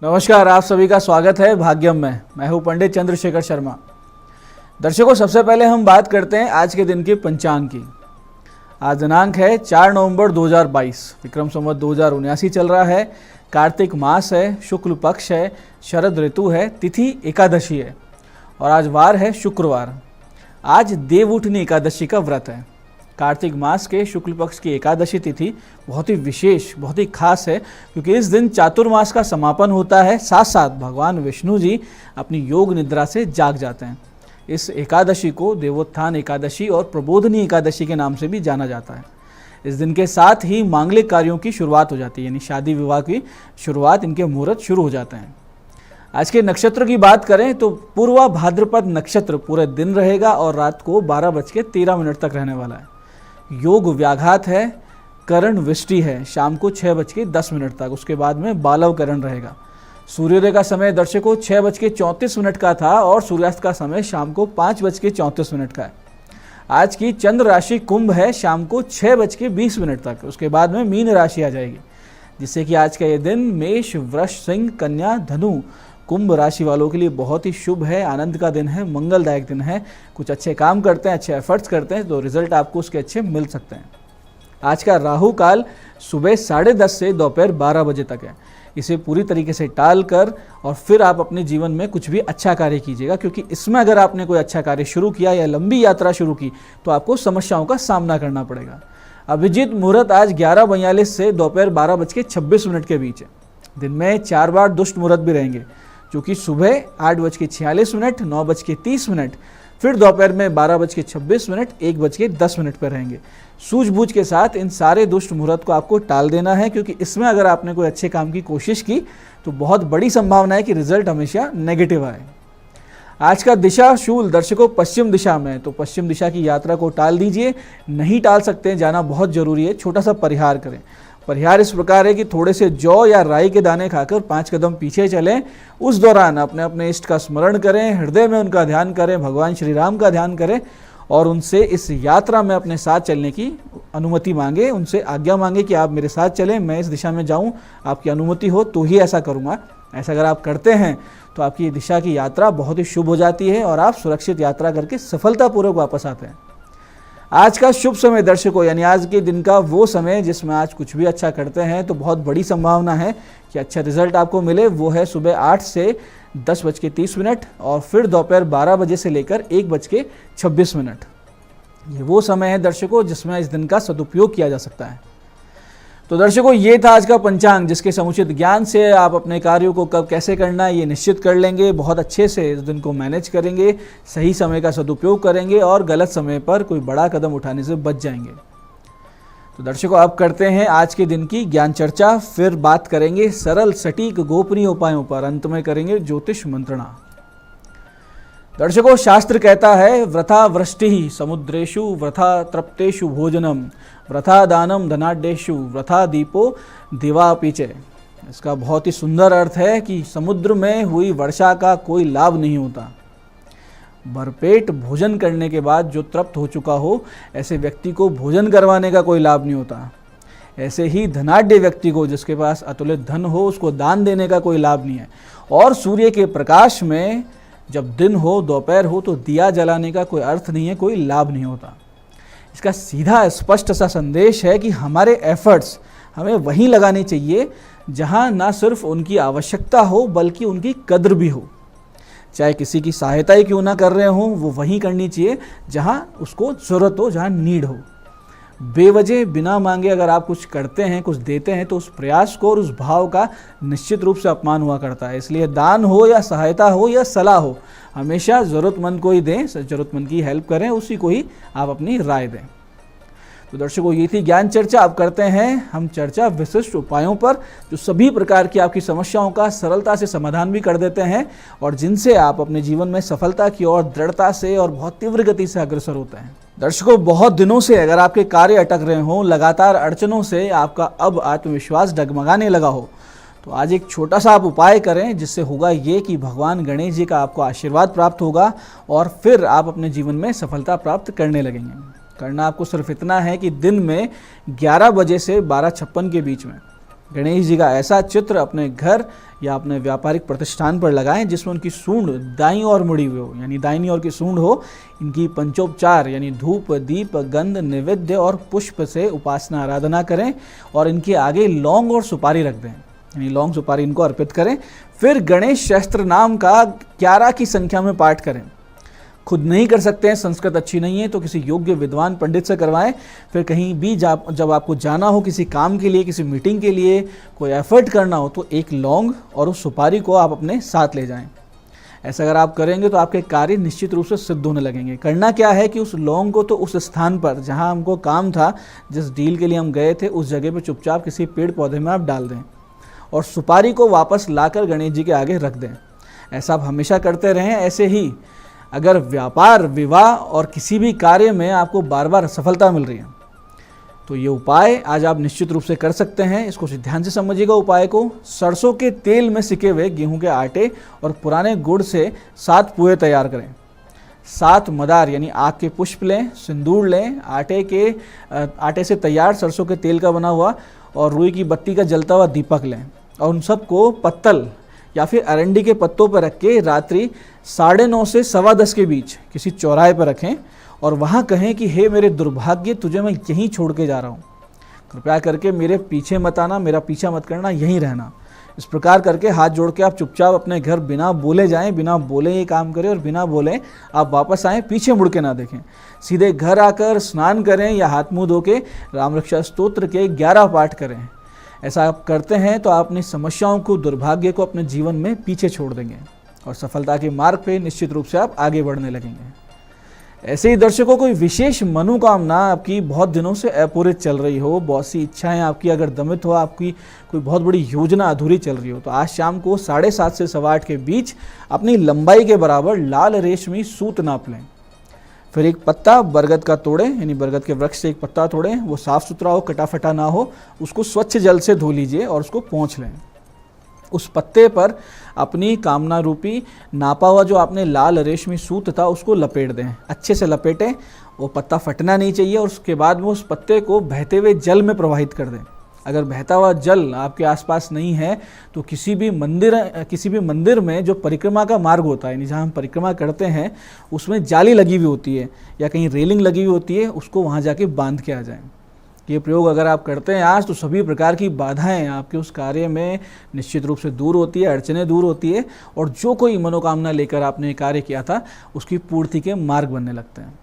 नमस्कार, आप सभी का स्वागत है भाग्यम में। मैं हूं पंडित चंद्रशेखर शर्मा। दर्शकों, सबसे पहले हम बात करते हैं आज के दिन के पंचांग की। आज दिनांक है 4 नवंबर 2022, विक्रम संवत 2079 चल रहा है। कार्तिक मास है, शुक्ल पक्ष है, शरद ऋतु है, तिथि एकादशी है और आज वार है शुक्रवार। आज देवउठनी एकादशी का व्रत है। कार्तिक मास के शुक्ल पक्ष की एकादशी तिथि बहुत ही विशेष, बहुत ही खास है, क्योंकि इस दिन चातुर्मास का समापन होता है। साथ साथ भगवान विष्णु जी अपनी योग निद्रा से जाग जाते हैं। इस एकादशी को देवोत्थान एकादशी और प्रबोधनी एकादशी के नाम से भी जाना जाता है। इस दिन के साथ ही मांगलिक कार्यों की शुरुआत हो जाती है, यानी शादी विवाह की शुरुआत, इनके मुहूर्त शुरू हो जाते हैं। आज के नक्षत्र की बात करें तो पूर्वा भाद्रपद नक्षत्र पूरे दिन रहेगा और रात को 12:13 तक रहने वाला है। योग व्याघात है, करण वृष्टि है शाम को 6:10 तक, उसके बाद में बालव करण रहेगा। सूर्योदय का समय दर्शकों 6:34 का था और सूर्यास्त का समय शाम को 5:34 का है। आज की चंद्र राशि कुंभ है शाम को 6:20 तक, उसके बाद में मीन राशि आ जाएगी, जिससे कि आज का ये दिन मेष, वृष, सिंह, कन्या, धनु, कुंभ राशि वालों के लिए बहुत ही शुभ है, आनंद का दिन है, मंगलदायक दिन है। कुछ अच्छे काम करते हैं, अच्छे एफर्ट्स करते हैं तो रिजल्ट आपको उसके अच्छे मिल सकते हैं। आज का राहु काल सुबह 10:30 से दोपहर 12 बजे तक है। इसे पूरी तरीके से टाल कर और फिर आप अपने जीवन में कुछ भी अच्छा कार्य कीजिएगा, क्योंकि इसमें अगर आपने कोई अच्छा कार्य शुरू किया या लंबी यात्रा शुरू की तो आपको समस्याओं का सामना करना पड़ेगा। अभिजीत मुहूर्त आज 11:42 से दोपहर 12:26 के बीच है। दिन में 4 बार दुष्ट मुहूर्त भी रहेंगे, जो कि सुबह 8:46, 9:30, फिर दोपहर में 12:26, 1:10 पर रहेंगे। सूझबूझ के साथ इन सारे दुष्ट मुहूर्त को आपको टाल देना है, क्योंकि इसमें अगर आपने कोई अच्छे काम की कोशिश की तो बहुत बड़ी संभावना है कि रिजल्ट हमेशा नेगेटिव आए। आज का दिशा शूल दर्शकों पश्चिम दिशा में है, तो पश्चिम दिशा की यात्रा को टाल दीजिए। नहीं टाल सकते, जाना बहुत जरूरी है। छोटा सा परिहार करें। परिहार इस प्रकार है कि थोड़े से जौ या राई के दाने खाकर 5 कदम पीछे चलें। उस दौरान अपने अपने इष्ट का स्मरण करें, हृदय में उनका ध्यान करें, भगवान श्री राम का ध्यान करें और उनसे इस यात्रा में अपने साथ चलने की अनुमति मांगे, उनसे आज्ञा मांगे कि आप मेरे साथ चलें, मैं इस दिशा में जाऊं, आपकी अनुमति हो तो ही ऐसा करूंगा। ऐसा अगर आप करते हैं तो आपकी दिशा की यात्रा बहुत ही शुभ हो जाती है और आप सुरक्षित यात्रा करके सफलतापूर्वक वापस आते हैं। आज का शुभ समय दर्शकों, यानी आज के दिन का वो समय जिसमें आज कुछ भी अच्छा करते हैं तो बहुत बड़ी संभावना है कि अच्छा रिजल्ट आपको मिले, वो है सुबह 8 से 10:30 और फिर दोपहर 12 बजे से लेकर 1:26। ये वो समय है दर्शकों जिसमें इस दिन का सदुपयोग किया जा सकता है। तो दर्शकों, ये था आज का पंचांग, जिसके समुचित ज्ञान से आप अपने कार्यों को कब कैसे करना है ये निश्चित कर लेंगे। बहुत अच्छे से इस दिन को मैनेज करेंगे, सही समय का सदुपयोग करेंगे और गलत समय पर कोई बड़ा कदम उठाने से बच जाएंगे। तो दर्शकों, आप करते हैं आज के दिन की ज्ञान चर्चा। फिर बात करेंगे सरल सटीक गोपनीय उपायों पर, अंत में करेंगे ज्योतिष मंत्रणा। दर्शकों, शास्त्र कहता है वृथा वृष्टि समुद्रेषु, वृथा तृप्तेषु भोजनम, वृथा दानम धनाढ्येषु, वृथा दीपो दिवापीचे। इसका बहुत ही सुंदर अर्थ है कि समुद्र में हुई वर्षा का कोई लाभ नहीं होता। भरपेट भोजन करने के बाद जो तृप्त हो चुका हो, ऐसे व्यक्ति को भोजन करवाने का कोई लाभ नहीं होता। ऐसे ही धनाढ्य व्यक्ति को, जिसके पास अतुलित धन हो, उसको दान देने का कोई लाभ नहीं है। और सूर्य के प्रकाश में जब दिन हो, दोपहर हो, तो दिया जलाने का कोई अर्थ नहीं है, कोई लाभ नहीं होता। इसका सीधा स्पष्ट सा संदेश है कि हमारे एफर्ट्स हमें वहीं लगाने चाहिए जहां ना सिर्फ उनकी आवश्यकता हो बल्कि उनकी कद्र भी हो। चाहे किसी की सहायता ही क्यों ना कर रहे हो, वो वहीं करनी चाहिए जहां उसको ज़रूरत हो, जहां नीड हो। बेवजह बिना मांगे अगर आप कुछ करते हैं, कुछ देते हैं, तो उस प्रयास को और उस भाव का निश्चित रूप से अपमान हुआ करता है। इसलिए दान हो या सहायता हो या सलाह हो, हमेशा ज़रूरतमंद को ही दें, ज़रूरतमंद की हेल्प करें, उसी को ही आप अपनी राय दें। तो दर्शकों, ये थी ज्ञान चर्चा। अब करते हैं हम चर्चा विशिष्ट उपायों पर, जो सभी प्रकार की आपकी समस्याओं का सरलता से समाधान भी कर देते हैं और जिनसे आप अपने जीवन में सफलता की ओर दृढ़ता से और बहुत तीव्र गति से अग्रसर होते हैं। दर्शकों, बहुत दिनों से अगर आपके कार्य अटक रहे हों, लगातार अड़चनों से आपका अब आत्मविश्वास डगमगाने लगा हो, तो आज एक छोटा सा आप उपाय करें, जिससे होगा ये कि भगवान गणेश जी का आपको आशीर्वाद प्राप्त होगा और फिर आप अपने जीवन में सफलता प्राप्त करने लगेंगे। करना आपको सिर्फ इतना है कि दिन में 11 बजे से 12:56 के बीच में गणेश जी का ऐसा चित्र अपने घर या अपने व्यापारिक प्रतिष्ठान पर लगाएं जिसमें उनकी सूंड दाईं ओर मुड़ी हुई हो, यानी दाहिनी ओर की सूंड हो। इनकी पंचोपचार यानी धूप, दीप, गंध, नैवेद्य और पुष्प से उपासना आराधना करें और इनके आगे लौंग और सुपारी रख दें, यानी लौंग सुपारी इनको अर्पित करें। फिर गणेश शस्त्र नाम का 11 की संख्या में पाठ करें। खुद नहीं कर सकते हैं, संस्कृत अच्छी नहीं है, तो किसी योग्य विद्वान पंडित से करवाएं। फिर कहीं भी जब आपको जाना हो किसी काम के लिए, किसी मीटिंग के लिए, कोई एफर्ट करना हो, तो एक लौंग और उस सुपारी को आप अपने साथ ले जाएं। ऐसा अगर आप करेंगे तो आपके कार्य निश्चित रूप से सिद्ध होने लगेंगे। करना क्या है कि उस लौंग को तो उस स्थान पर जहाँ हमको काम था, जिस डील के लिए हम गए थे, उस जगह पर चुपचाप किसी पेड़ पौधे में आप डाल दें और सुपारी को वापस लाकर गणेश जी के आगे रख दें। ऐसा आप हमेशा करते रहें। ऐसे ही अगर व्यापार, विवाह और किसी भी कार्य में आपको बार बार सफलता मिल रही है तो ये उपाय आज आप निश्चित रूप से कर सकते हैं। इसको ध्यान से समझिएगा। उपाय को सरसों के तेल में सिके हुए गेहूं के आटे और पुराने गुड़ से 7 पुए तैयार करें। 7 मदार यानी आग के पुष्प लें, सिंदूर लें, आटे से तैयार सरसों के तेल का बना हुआ और रुई की बत्ती का जलता हुआ दीपक लें और उन सबको पत्तल या फिर अरंडी के पत्तों पर रख के रात्रि 9:30 से 10:15 के बीच किसी चौराहे पर रखें और वहाँ कहें कि हे मेरे दुर्भाग्य, तुझे मैं यहीं छोड़ के जा रहा हूँ, कृपया करके मेरे पीछे मत आना, मेरा पीछा मत करना, यहीं रहना। इस प्रकार करके हाथ जोड़ के आप चुपचाप अपने घर बिना बोले जाएं, बिना बोले ये काम करें और बिना बोले आप वापस आएँ, पीछे मुड़ के ना देखें। सीधे घर आकर स्नान करें या हाथ मुँह धो के राम रक्षा स्तोत्र के 11 पाठ करें। ऐसा आप करते हैं तो आप अपनी समस्याओं को, दुर्भाग्य को अपने जीवन में पीछे छोड़ देंगे और सफलता के मार्ग पे निश्चित रूप से आप आगे बढ़ने लगेंगे। ऐसे ही दर्शकों, कोई विशेष मनोकामना आपकी बहुत दिनों से अपूरित चल रही हो, बहुत सी इच्छाएं आपकी अगर दमित हो, आपकी कोई बहुत बड़ी योजना अधूरी चल रही हो, तो आज शाम को 7:30 से 8:15 के बीच अपनी लंबाई के बराबर लाल रेशमी सूत नाप लें। फिर एक पत्ता बरगद का तोड़ें, यानी बरगद के वृक्ष से एक पत्ता तोड़ें, वो साफ सुथरा हो, कटा फटा ना हो, उसको स्वच्छ जल से धो लीजिए और उसको पोंछ लें। उस पत्ते पर अपनी कामना रूपी नापा हुआ जो आपने लाल रेशमी सूत था उसको लपेट दें। अच्छे से लपेटें, वो पत्ता फटना नहीं चाहिए और उसके बाद में उस पत्ते को बहते हुए जल में प्रवाहित कर दें। अगर बहता हुआ जल आपके आसपास नहीं है तो किसी भी मंदिर में जो परिक्रमा का मार्ग होता है, यानी जहाँ हम परिक्रमा करते हैं, उसमें जाली लगी हुई होती है या कहीं रेलिंग लगी हुई होती है, उसको वहाँ जाके बांध के आ जाएं। ये प्रयोग अगर आप करते हैं आज, तो सभी प्रकार की बाधाएं आपके उस कार्य में निश्चित रूप से दूर होती है, अड़चनें दूर होती है और जो कोई मनोकामना लेकर आपने कार्य किया था उसकी पूर्ति के मार्ग बनने लगते हैं।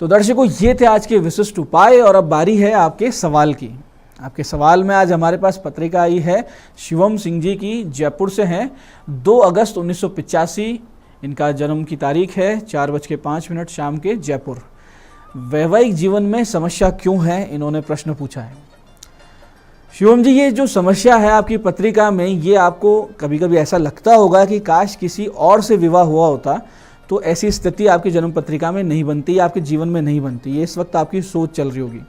तो दर्शकों, ये थे आज के विशिष्ट उपाय और अब बारी है आपके सवाल की। आपके सवाल में आज हमारे पास पत्रिका आई है शिवम सिंह जी की, जयपुर से हैं। 2 अगस्त 1985 इनका जन्म की तारीख है, 4:05 शाम के, जयपुर। वैवाहिक जीवन में समस्या क्यों है, इन्होंने प्रश्न पूछा है। शिवम जी, ये जो समस्या है आपकी पत्रिका में, ये आपको कभी कभी ऐसा लगता होगा कि काश किसी और से विवाह हुआ होता तो ऐसी स्थिति आपकी जन्म पत्रिका में नहीं बनती, आपके जीवन में नहीं बनती। ये इस वक्त आपकी सोच चल रही होगी।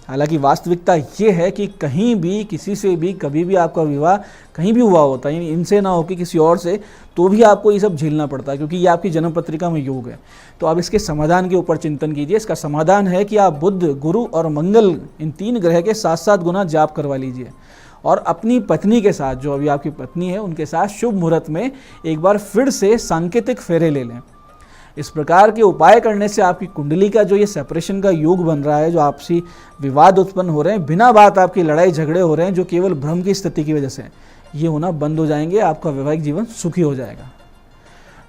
हालांकि वास्तविकता ये है कि कहीं भी, किसी से भी, कभी भी आपका विवाह कहीं भी हुआ होता है, यानी इनसे ना हो कि किसी और से, तो भी आपको ये सब झेलना पड़ता है क्योंकि ये आपकी जन्म पत्रिका में योग है। तो आप इसके समाधान के ऊपर चिंतन कीजिए। इसका समाधान है कि आप बुध, गुरु और मंगल, इन 3 ग्रह के 7-7 गुना जाप करवा लीजिए और अपनी पत्नी के साथ, जो अभी आपकी पत्नी है, उनके साथ शुभ मुहूर्त में एक बार फिर से सांकेतिक फेरे ले लें। इस प्रकार के उपाय करने से आपकी कुंडली का जो ये सेपरेशन का योग बन रहा है, जो आपसी विवाद उत्पन्न हो रहे हैं, बिना बात आपकी लड़ाई झगड़े हो रहे हैं, जो केवल भ्रम की स्थिति की वजह से, ये होना बंद हो जाएंगे। आपका वैवाहिक जीवन सुखी हो जाएगा।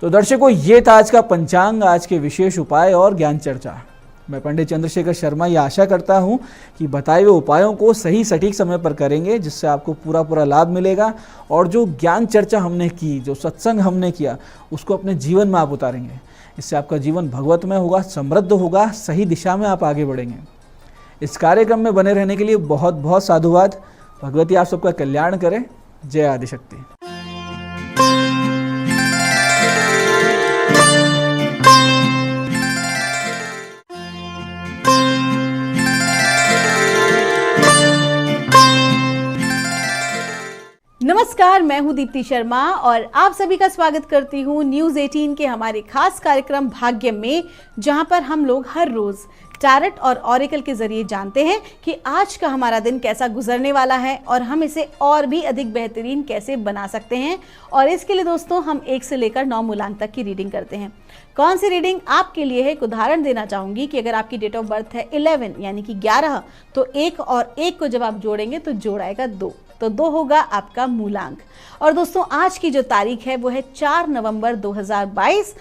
तो दर्शकों, ये था आज का पंचांग, आज के विशेष उपाय और ज्ञान चर्चा। मैं पंडित चंद्रशेखर शर्मा ये आशा करता हूँ कि बताए हुए उपायों को सही सटीक समय पर करेंगे, जिससे आपको पूरा लाभ मिलेगा और जो ज्ञान चर्चा हमने की, जो सत्संग हमने किया, उसको अपने जीवन में आप उतारेंगे। इससे आपका जीवन भगवतमय होगा, समृद्ध होगा, सही दिशा में आप आगे बढ़ेंगे। इस कार्यक्रम में बने रहने के लिए बहुत बहुत साधुवाद। भगवती आप सबका कल्याण करे। जय आदिशक्ति। नमस्कार, मैं हूं दीप्ति शर्मा और आप सभी का स्वागत करती हूं न्यूज़ 18 के हमारे खास कार्यक्रम भाग्य में, जहां पर हम लोग हर रोज टैरेट और ऑरेकल के जरिए जानते हैं कि आज का हमारा दिन कैसा गुजरने वाला है और हम इसे और भी अधिक बेहतरीन कैसे बना सकते हैं। और इसके लिए दोस्तों हम 1 से लेकर 9 मूलांक तक की रीडिंग करते हैं। कौन सी रीडिंग आपके लिए है? एक उदाहरण देना चाहूंगी कि अगर आपकी डेट ऑफ बर्थ है 11 यानी कि 11, तो 1 और 1 को जब आप जोड़ेंगे तो जोड़ आएगा 2, तो 2 होगा आपका मूलांक। और दोस्तों आज की जो तारीख है वो है 4 नवंबर 2022।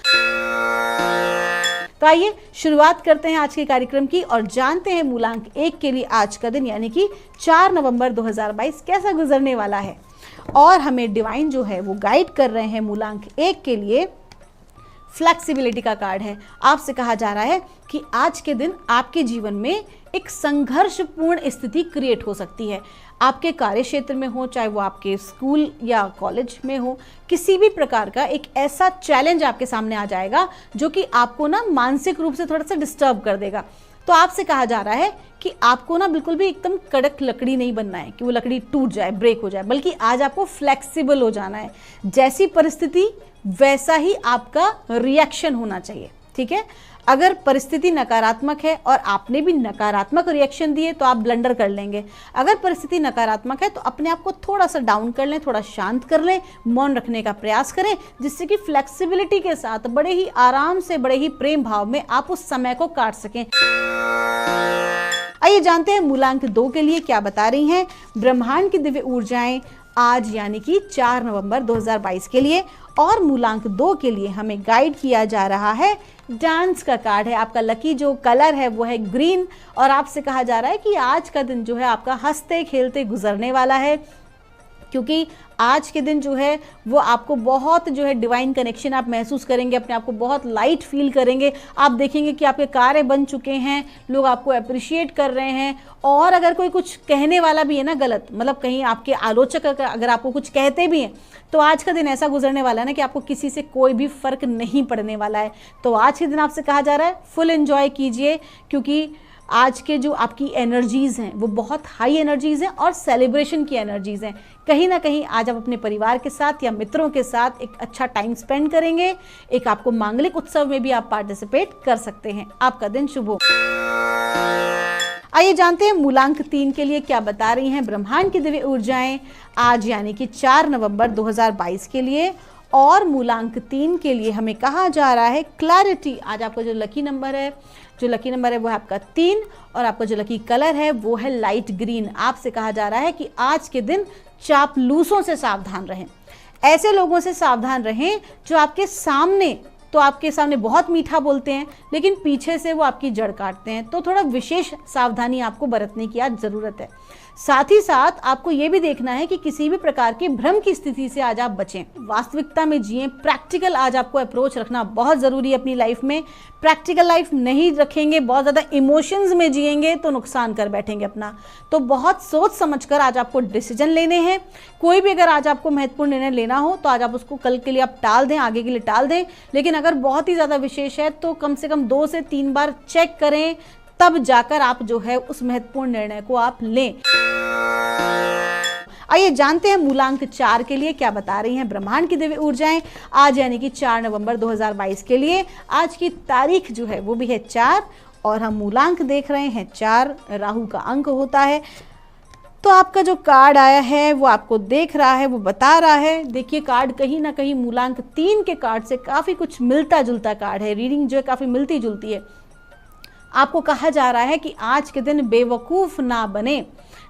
तो आइए शुरुआत करते हैं आज के कार्यक्रम की और जानते हैं मूलांक 1 के लिए आज का दिन यानी कि 4 नवंबर 2022 कैसा गुजरने वाला है। और हमें डिवाइन जो है वो गाइड कर रहे हैं मूलांक 1 के लिए। फ्लेक्सिबिलिटी का कार्ड है। आपसे कहा जा रहा है कि आज के दिन आपके जीवन में एक संघर्षपूर्ण स्थिति क्रिएट हो सकती है। आपके कार्य क्षेत्र में हो, चाहे वो आपके स्कूल या कॉलेज में हो, किसी भी प्रकार का एक ऐसा चैलेंज आपके सामने आ जाएगा जो कि आपको ना मानसिक रूप से थोड़ा सा डिस्टर्ब कर देगा। तो आपसे कहा जा रहा है कि आपको ना बिल्कुल भी एकदम कड़क लकड़ी नहीं बनना है कि वो लकड़ी टूट जाए, ब्रेक हो जाए, बल्कि आज आपको फ्लेक्सिबल हो जाना है। जैसी परिस्थिति वैसा ही आपका रिएक्शन होना चाहिए, ठीक है। अगर परिस्थिति नकारात्मक है और आपने भी नकारात्मक रिएक्शन दिए तो आप ब्लंडर कर लेंगे। अगर परिस्थिति नकारात्मक है तो अपने आप को थोड़ा सा डाउन कर लें, थोड़ा शांत कर लें, मौन रखने का प्रयास करें, जिससे कि फ्लेक्सिबिलिटी के साथ बड़े ही आराम से, बड़े ही प्रेम भाव में आप उस समय को काट सकें। आइए जानते हैं मूलांक 2 के लिए क्या बता रही हैं ब्रह्मांड की दिव्य ऊर्जाएं आज यानी कि 4 नवंबर 2022 के लिए। और मूलांक 2 के लिए हमें गाइड किया जा रहा है डांस का कार्ड है। आपका लकी जो कलर है वो है ग्रीन और आपसे कहा जा रहा है कि आज का दिन जो है आपका हंसते खेलते गुजरने वाला है, क्योंकि आज के दिन जो है वो आपको बहुत जो है डिवाइन कनेक्शन आप महसूस करेंगे, अपने आप को बहुत लाइट फील करेंगे। आप देखेंगे कि आपके कार्य बन चुके हैं, लोग आपको अप्रिशिएट कर रहे हैं। और अगर कोई कुछ कहने वाला भी है ना गलत, मतलब कहीं आपके आलोचक अगर आपको कुछ कहते भी हैं, तो आज का दिन ऐसा गुजरने वाला है ना कि आपको किसी से कोई भी फर्क नहीं पड़ने वाला है। तो आज के दिन आपसे कहा जा रहा है फुल एंजॉय कीजिए, क्योंकि आज के जो आपकी एनर्जीज़ हैं वो बहुत हाई एनर्जीज़ हैं और सेलिब्रेशन की एनर्जीज़ हैं। कहीं ना कहीं आज आप अपने परिवार के साथ या मित्रों के साथ एक अच्छा टाइम स्पेंड करेंगे। एक आपको मांगलिक उत्सव में भी आप पार्टिसिपेट कर सकते हैं। आपका दिन शुभ हो। आइए जानते हैं मूलांक 3 के लिए क्या बता रही हैं ब्रह्मांड की दिव्य ऊर्जाएं आज यानी कि 4 नवंबर 2022 के लिए। और मूलांक 3 के लिए हमें कहा जा रहा है क्लैरिटी। आज आपका जो लकी नंबर है वो है आपका 3 और आपका जो लकी कलर है वो है लाइट ग्रीन। आपसे कहा जा रहा है कि आज के दिन चापलूसों से सावधान रहें। ऐसे लोगों से सावधान रहें जो आपके सामने बहुत मीठा बोलते हैं लेकिन पीछे से वो आपकी जड़ काटते हैं। तो थोड़ा विशेष सावधानी आपको बरतने की आज ज़रूरत है। साथ ही साथ आपको ये भी देखना है कि किसी भी प्रकार के भ्रम की स्थिति से आज आप बचें, वास्तविकता में जिएं। प्रैक्टिकल आज आपको अप्रोच रखना बहुत ज़रूरी है अपनी लाइफ में। प्रैक्टिकल लाइफ नहीं रखेंगे, बहुत ज़्यादा इमोशंस में जिएंगे तो नुकसान कर बैठेंगे अपना। तो बहुत सोच समझकर आज आपको डिसीजन लेने हैं। कोई भी अगर आज आपको महत्वपूर्ण निर्णय लेना हो तो आज आप उसको कल के लिए आप टाल दें, आगे के लिए टाल दें। लेकिन अगर बहुत ही ज़्यादा विशेष है तो कम से कम 2 से 3 बार चेक करें, तब जाकर आप जो है उस महत्वपूर्ण निर्णय को आप लें। आइए जानते हैं मूलांक 4 के लिए क्या बता रही हैं ब्रह्मांड की दिव्य ऊर्जाएं आज यानी कि 4 नवंबर 2022 के लिए। आज की तारीख जो है वो भी है 4 और हम मूलांक देख रहे हैं 4 राहु का अंक होता है। तो आपका जो कार्ड आया है वो आपको देख रहा है, वो बता रहा है। देखिए कार्ड कहीं ना कहीं मूलांक 3 के कार्ड से काफ़ी कुछ मिलता जुलता कार्ड है। रीडिंग जो है काफ़ी मिलती जुलती है। आपको कहा जा रहा है कि आज के दिन बेवकूफ़ ना बने,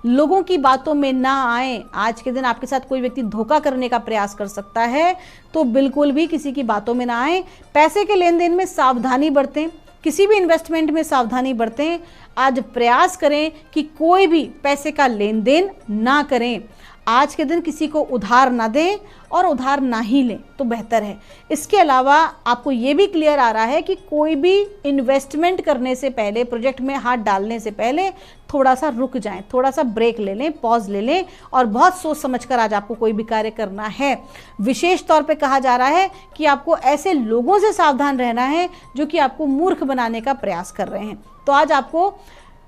लोगों की बातों में ना आए। आज के दिन आपके साथ कोई व्यक्ति धोखा करने का प्रयास कर सकता है, तो बिल्कुल भी किसी की बातों में ना आए। पैसे के लेन देन में सावधानी बरतें, किसी भी इन्वेस्टमेंट में सावधानी बरतें। आज प्रयास करें कि कोई भी पैसे का लेन देन ना करें। आज के दिन किसी को उधार ना दें और उधार ना ही लें तो बेहतर है। इसके अलावा आपको ये भी क्लियर आ रहा है कि कोई भी इन्वेस्टमेंट करने से पहले, प्रोजेक्ट में हाथ डालने से पहले थोड़ा सा रुक जाएं, थोड़ा सा ब्रेक ले लें, पॉज ले लें और बहुत सोच समझकर आज आपको कोई भी कार्य करना है। विशेष तौर पे कहा जा रहा है कि आपको ऐसे लोगों से सावधान रहना है जो कि आपको मूर्ख बनाने का प्रयास कर रहे हैं। तो आज आपको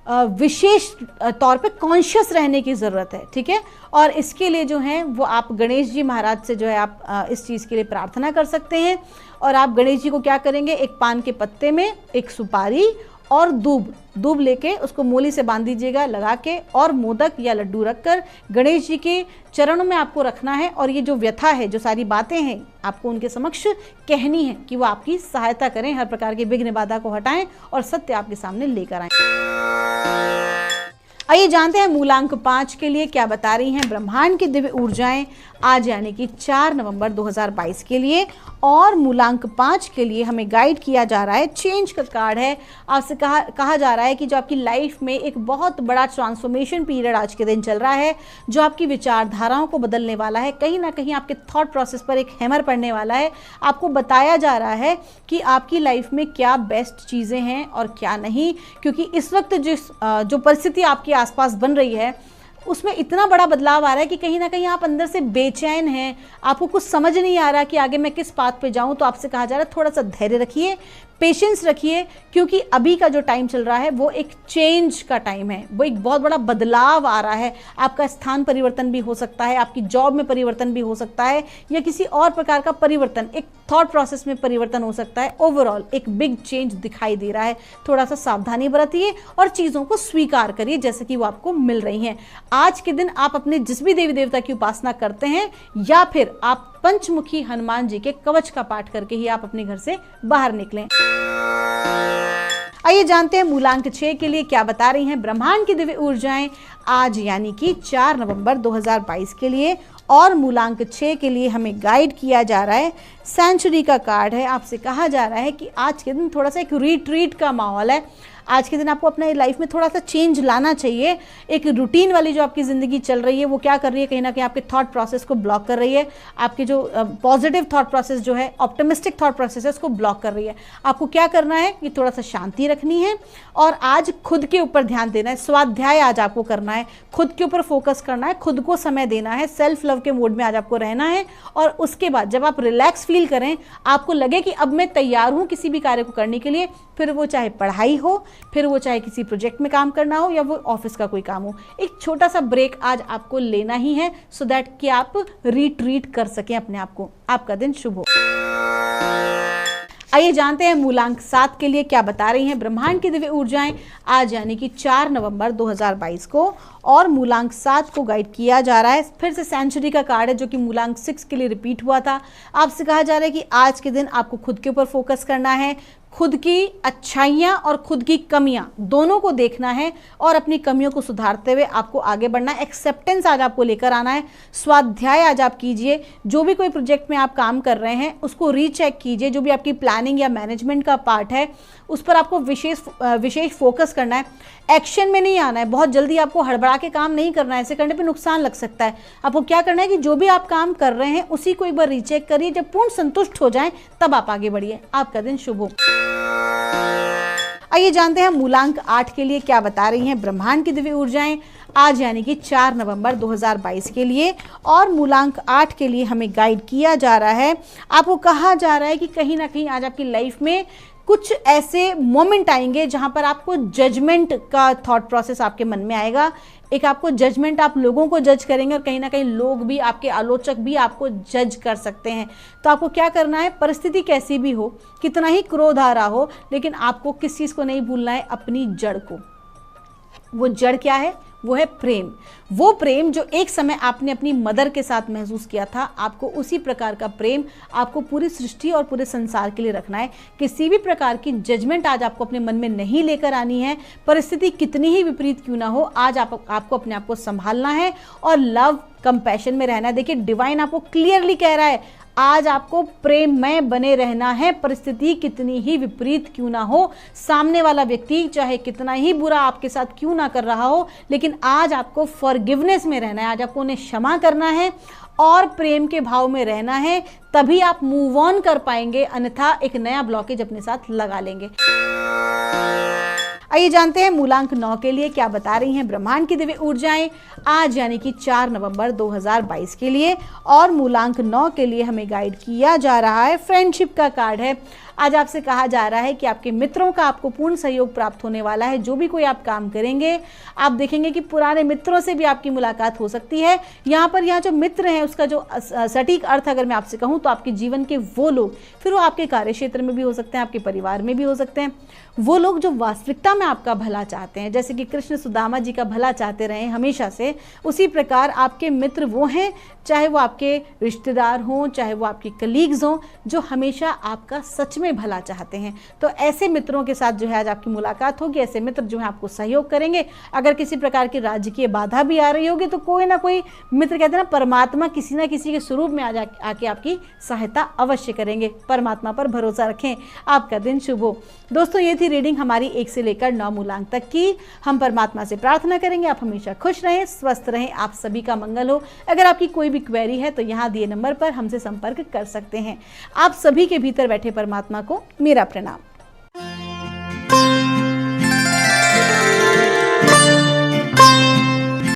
विशेष तौर पे कॉन्शियस रहने की ज़रूरत है, ठीक है। और इसके लिए जो है वो आप गणेश जी महाराज से जो है आप इस चीज़ के लिए प्रार्थना कर सकते हैं। और आप गणेश जी को क्या करेंगे, एक पान के पत्ते में एक सुपारी और दूब लेके उसको मूली से बांध दीजिएगा लगा के, और मोदक या लड्डू रखकर गणेश जी के चरणों में आपको रखना है। और ये जो व्यथा है, जो सारी बातें हैं, आपको उनके समक्ष कहनी है कि वो आपकी सहायता करें, हर प्रकार के विघ्न बाधा को हटाएं और सत्य आपके सामने लेकर आएं। आइए जानते हैं मूलांक 5 के लिए क्या बता रही हैं ब्रह्मांड की दिव्य ऊर्जाएं आज यानी कि 4 नवंबर 2022 के लिए। और मूलांक 5 के लिए हमें गाइड किया जा रहा है, चेंज का कार्ड है। आपसे कहा जा रहा है कि जो आपकी लाइफ में एक बहुत बड़ा ट्रांसफॉर्मेशन पीरियड आज के दिन चल रहा है, जो आपकी विचारधाराओं को बदलने वाला है, कहीं ना कहीं आपके थॉट प्रोसेस पर एक हैमर पड़ने वाला है। आपको बताया जा रहा है कि आपकी लाइफ में क्या बेस्ट चीज़ें हैं और क्या नहीं, क्योंकि इस वक्त जो परिस्थिति आपके आसपास बन रही है उसमें इतना बड़ा बदलाव आ रहा है कि कहीं ना कहीं आप अंदर से बेचैन हैं, आपको कुछ समझ नहीं आ रहा कि आगे मैं किस पाथ पे जाऊं। तो आपसे कहा जा रहा है थोड़ा सा धैर्य रखिए, पेशेंस रखिए, क्योंकि अभी का जो टाइम चल रहा है वो एक चेंज का टाइम है, वो एक बहुत बड़ा बदलाव आ रहा है। आपका स्थान परिवर्तन भी हो सकता है, आपकी जॉब में परिवर्तन भी हो सकता है, या किसी और प्रकार का परिवर्तन, एक थॉट प्रोसेस में परिवर्तन हो सकता है। ओवरऑल एक बिग चेंज दिखाई दे रहा है। थोड़ा सा सावधानी बरतिए और चीज़ों को स्वीकार करिए जैसे कि वो आपको मिल रही हैं। आज के दिन आप अपने जिस भी देवी देवता की उपासना करते हैं, या फिर आप पंचमुखी हनुमान जी के कवच का पाठ करके ही आप अपने घर से बाहर निकलें। आइए जानते हैं मूलांक 6 के लिए क्या बता रही हैं ब्रह्मांड की दिव्य ऊर्जाएं आज यानी कि 4 नवंबर 2022 के लिए। और मूलांक 6 के लिए हमें गाइड किया जा रहा है, सेंचुरी का कार्ड है। आपसे कहा जा रहा है कि आज के दिन थोड़ा सा एक रिट्रीट का माहौल है। आज के दिन आपको अपने लाइफ में थोड़ा सा चेंज लाना चाहिए। एक रूटीन वाली जो आपकी ज़िंदगी चल रही है वो क्या कर रही है, कहीं ना कहीं आपके थॉट प्रोसेस को ब्लॉक कर रही है। आपके जो पॉजिटिव थॉट प्रोसेस जो है, ऑप्टिमिस्टिक थॉट प्रोसेस है, उसको ब्लॉक कर रही है। आपको क्या करना है कि थोड़ा सा शांति रखनी है और आज खुद के ऊपर ध्यान देना है। स्वाध्याय आज आपको करना है, खुद के ऊपर फोकस करना है, खुद को समय देना है, सेल्फ लव के मोड में आज आपको रहना है। और उसके बाद जब आप रिलैक्स फील करें, आपको लगे कि अब मैं तैयार हूँ किसी भी कार्य को करने के लिए, फिर वो चाहे पढ़ाई हो, फिर वो चाहे किसी प्रोजेक्ट में काम करना हो, या वो ऑफिस का कोई काम हो, एक छोटा सा ब्रेक आज आपको लेना ही है, सो दैट कि आप रिट्रीट कर सकें अपने आप को। आपका दिन शुभ हो। आइए जानते हैं मूलांक 7 के लिए क्या बता रही हैं ब्रह्मांड की दिव्य ऊर्जाएं आज यानी कि 4 नवंबर 2022 को। और मूलांक 7 को गाइड किया जा रहा है, फिर से सेंचुरी का कार्ड है जो कि मूलांक 6 के लिए रिपीट हुआ था। आपसे कहा जा रहा है कि आज के दिन आपको खुद के ऊपर फोकस करना है, खुद की अच्छाइयाँ और खुद की कमियाँ दोनों को देखना है और अपनी कमियों को सुधारते हुए आपको आगे बढ़ना है। एक्सेप्टेंस आज आपको लेकर आना है। स्वाध्याय आज आप कीजिए, जो भी कोई प्रोजेक्ट में आप काम कर रहे हैं उसको रीचेक कीजिए। जो भी आपकी प्लानिंग या मैनेजमेंट का पार्ट है उस पर आपको विशेष फोकस करना है। एक्शन में नहीं आना है, बहुत जल्दी आपको हड़बड़ा के काम नहीं करना है, ऐसे करने पे नुकसान लग सकता है। आपको क्या करना है कि जो भी आप काम कर रहे हैं उसी को एक बार रीचेक करिए, जब पूर्ण संतुष्ट हो जाएं तब आप आगे बढ़िए। आपका दिन शुभ हो। आइए जानते हैं मूलांक 8 के लिए क्या बता रही हैं ब्रह्मांड की दिव्य ऊर्जाएं आज यानी कि 4 नवंबर 2022 के लिए। और मूलांक 8 के लिए हमें गाइड किया जा रहा है, आपको कहा जा रहा है कि कहीं ना कहीं आज आपकी लाइफ में कुछ ऐसे मोमेंट आएंगे जहां पर आपको जजमेंट का थॉट प्रोसेस आपके मन में आएगा। एक आपको जजमेंट, आप लोगों को जज करेंगे और कहीं ना कहीं लोग भी, आपके आलोचक भी आपको जज कर सकते हैं। तो आपको क्या करना है, परिस्थिति कैसी भी हो, कितना ही क्रोध आ रहा हो, लेकिन आपको किस चीज़ को नहीं भूलना है, अपनी जड़ को। वो जड़ क्या है, वो है प्रेम। वो प्रेम जो एक समय आपने अपनी मदर के साथ महसूस किया था, आपको उसी प्रकार का प्रेम आपको पूरी सृष्टि और पूरे संसार के लिए रखना है। किसी भी प्रकार की जजमेंट आज आपको अपने मन में नहीं लेकर आनी है। परिस्थिति कितनी ही विपरीत क्यों ना हो, आज आपको अपने आप को संभालना है और लव कंपैशन में रहना है। देखिए डिवाइन आपको क्लियरली कह रहा है, आज आपको प्रेममय बने रहना है। परिस्थिति कितनी ही विपरीत क्यों ना हो, सामने वाला व्यक्ति चाहे कितना ही बुरा आपके साथ क्यों ना कर रहा हो, लेकिन आज आपको फॉरगिवनेस में रहना है। आज आपको उन्हें क्षमा करना है और प्रेम के भाव में रहना है, तभी आप मूव ऑन कर पाएंगे, अन्यथा एक नया ब्लॉकेज अपने साथ लगा लेंगे। आइए जानते हैं मूलांक 9 के लिए क्या बता रही हैं ब्रह्मांड की दिव्य ऊर्जाएं आज यानी कि 4 नवंबर 2022 के लिए। और मूलांक 9 के लिए हमें गाइड किया जा रहा है, फ्रेंडशिप का कार्ड है। आज आपसे कहा जा रहा है कि आपके मित्रों का आपको पूर्ण सहयोग प्राप्त होने वाला है। जो भी कोई आप काम करेंगे, आप देखेंगे कि पुराने मित्रों से भी आपकी मुलाकात हो सकती है। यहाँ जो मित्र हैं उसका जो सटीक अर्थ अगर मैं आपसे कहूँ तो आपके जीवन के वो लोग, फिर वो आपके कार्य क्षेत्र में भी हो सकते हैं, आपके परिवार में भी हो सकते हैं, वो लोग जो वास्तविकता में आपका भला चाहते हैं। जैसे कि कृष्ण सुदामा जी का भला चाहते रहे हमेशा से, उसी प्रकार आपके मित्र वो हैं, चाहे वो आपके रिश्तेदार हों, चाहे वो आपके कलीग्स हों, जो हमेशा आपका सच में भला चाहते हैं। तो ऐसे मित्रों के साथ जो है आज आपकी मुलाकात होगी। ऐसे मित्र जो है आपको सहयोग करेंगे। अगर किसी प्रकार की राजकीय बाधा भी आ रही होगी तो कोई ना कोई मित्र, कहते हैं ना, परमात्मा किसी ना किसी के स्वरूप में आके आपकी सहायता अवश्य करेंगे। परमात्मा पर भरोसा रखें। आपका दिन शुभ हो। दोस्तों, ये थी रीडिंग हमारी 1 से लेकर 9 मूलांक तक की। हम परमात्मा से प्रार्थना करेंगे आप हमेशा खुश रहें, स्वस्थ रहें, आप सभी का मंगल हो। अगर आपकी कोई भी क्वेरी है तो यहाँ दिए नंबर पर हमसे संपर्क कर सकते हैं। आप सभी के भीतर बैठे परमात्मा को मेरा प्रणाम।